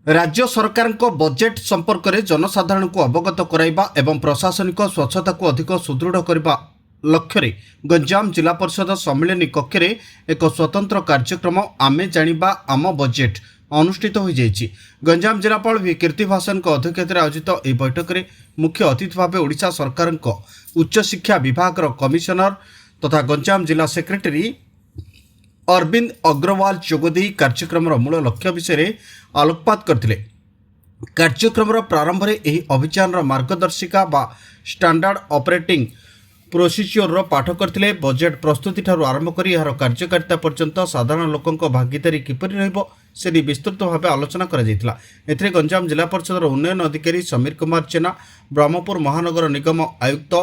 राज्य सरकार बजेट संपर्क में जनसाधारण को अवगत कराइबा एवं प्रशासनिक स्वच्छता को अधिक सुदृढ़ करने लक्ष्य गंजाम जिला परिषद सम्मिलनी कक्ष में एक स्वतंत्र कार्यक्रम आमे जानिबा आम बजेट अनुष्ठित हो जाइछि। गंजाम जिलापाल वी कीर्तिभासन अध्यक्षत आयोजित यह बैठक में मुख्य अतिथि भाव ओडिशा सरकार उच्च शिक्षा विभाग कमिशनर तथा गंजाम जिला सेक्रेटरी अरविंद अग्रवाल जोगदी कार्यक्रम मूल लक्ष्य विषय आलोकपात करथिले। कार्यक्रम प्रारंभ में यह अभियान मार्गदर्शिका बा स्टैंडर्ड ऑपरेटिंग प्रोसीजर पाठ करथिले। बजेट प्रस्तुति ठारू आरंभ कर यार कार्यकारिता पर्यंत साधारण लोकों भागीदारी किपरि रहबो से विस्तृत भाव आलोचना करा जायतिला। एथिरे गंजाम जिला परिषद उन्नयन अधिकारी समीर कुमार जेना, ब्रह्मपुर महानगर निगम आयुक्त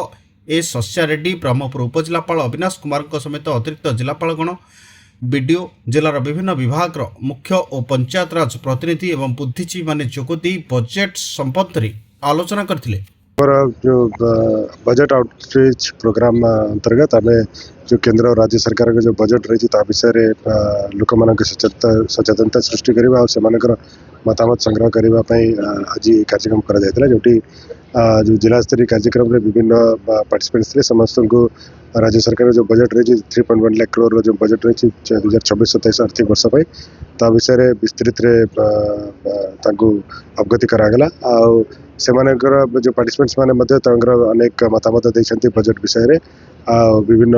ए सस्या रेड्डी, ब्रह्मपुर उपजिलापाल अविनाश कुमार समेत अतिरिक्त जिलापालगण, बीडीओ, जिलार विभिन्न विभाग मुख्य और पंचायतराज प्रतिनिधि एवं बुद्धिजीवी माने जोगदी बजेट संबंध में आलोचना करथिले। जो बजट आउटरीच प्रोग्राम अंतर्गत आम जो केंद्र और राज्य सरकार के जो बजट रही विषय लोक मान सचेतनता सृष्टि करने और मतामत संग्रह करने आज कार्यक्रम करा जो जो जिला स्तरीय कार्यक्रम में विभिन्न पार्टिसिपेंट्स थे समस्त को राज्य सरकार जो बजट रही 3.1 लाख करोड़ जो बजट रही 2026-27 आर्थिक वर्ष ता विषय विस्तृत अवगति करागला से जो पार्टिसिपेंट्स माने अनेक मतामत देते बजट विषय रे विभिन्न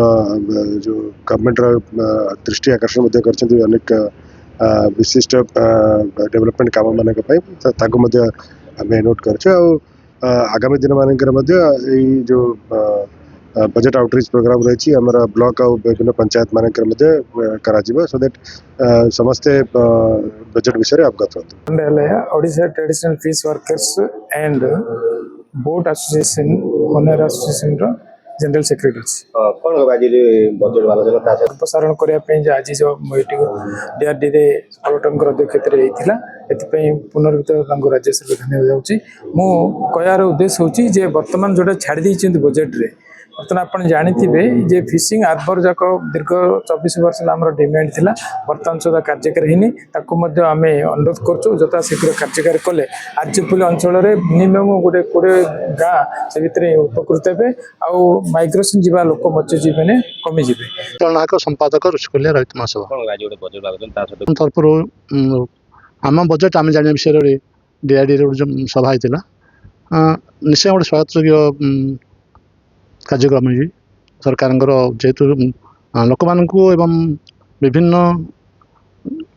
जो गवर्नमेंट दृष्टि आकर्षण अनेक विशिष्ट डेवलपमेंट काम मान नोट कर आगामी दिन मान जो बजट आउटरीच प्रोग्राम रही ब्लॉक और विभिन्न पंचायत मान सो दैट समस्ते बजट विषय अवगत हो। Odisha traditional fish workers and boat association owner association general secretary प्रसारण करने आज जो मीटिंग डीआरडी पलटन अध्यक्षत होता पुनर्वित राज्य सरकार धन्यवाद जाऊँगी। मो कहर उद्देश्य हूँ बर्तमान जोटा छाड़ी बजेट रे बर्तमान आप जाथे जे फिशिंग हार्बर जाक दीर्घ 24 वर्ष आम डिमांड थी बर्तमान सुधा कार्यकारी होनी आम अनुरोध करूँ जथा शीघ्र कार्यकारी कले आरजेपुल अंचल मिनिमम गोटे 20 गाँ से भितर उपकृत हे आउ माइग्रेशन जा लोक मत्स्यजीवी मैंने कमिजे। संपादक ऋषिकुल्या रोहित तरफ आम बजेट आम जाना विषय डीआरडी जो सभा होता निश्चय गोटे स्वागत कार्यक्रम सरकार जेहेतु लोक मान एवं विभिन्न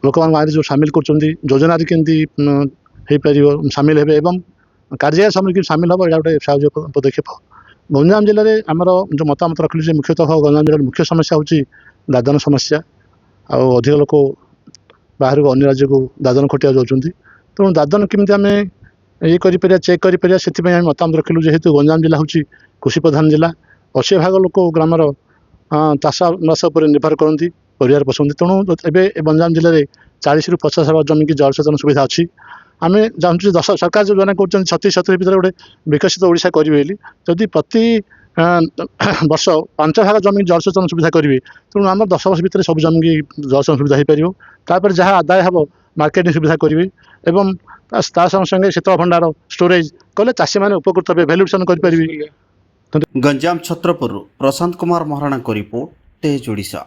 लोक मान जो सामिल कर योजना केमती हो पार सामिल हे एवं कार्य सामग्री सामिल हम यहाँ गोटे साहय पदक्षेप। गंजाम जिले में आमर जो मतामत रखिलु मुख्यतः गंजाम जिले मुख्य समस्या हूँ दादन समस्या आउ अधिक लोक बाहर अन्य राज्य को दादन खटिया जाऊँच तेणु दादन केमती आम ये चेक कर मतामत रखिलु जेहेतु गंजाम जिला हूँ कृषि प्रधान जिला 80 भाग लोक ग्रामर चाषबास पर निर्भर करती परिवार पोषती तेणु एवं गंजाम जिले में 40 ରୁ 50 भाग जमी की जलसेचन सुविधा अच्छी आम जानूँ 10 सरकार जो मैंने कहते 36-70 भितर गोटे विकसित ओडिशा करेंगे जदि प्रति वर्ष 5 भाग जमी जलसेचन सुविधा करेंगे तेणु आम 10 वर्ष भितर सब जमी की जलसेचन सुविधा हो पार तापर जहाँ आदाय हम मार्केटिंग सुविधा करेंगे एवं संगे शीतल भंडार स्टोरेज कले चाषी मैंने उपकृत हे भैल्यूएसन करें। गंजाम छत्रपुर प्रशांत कुमार महाराणा को रिपोर्ट तेज ओडिशा।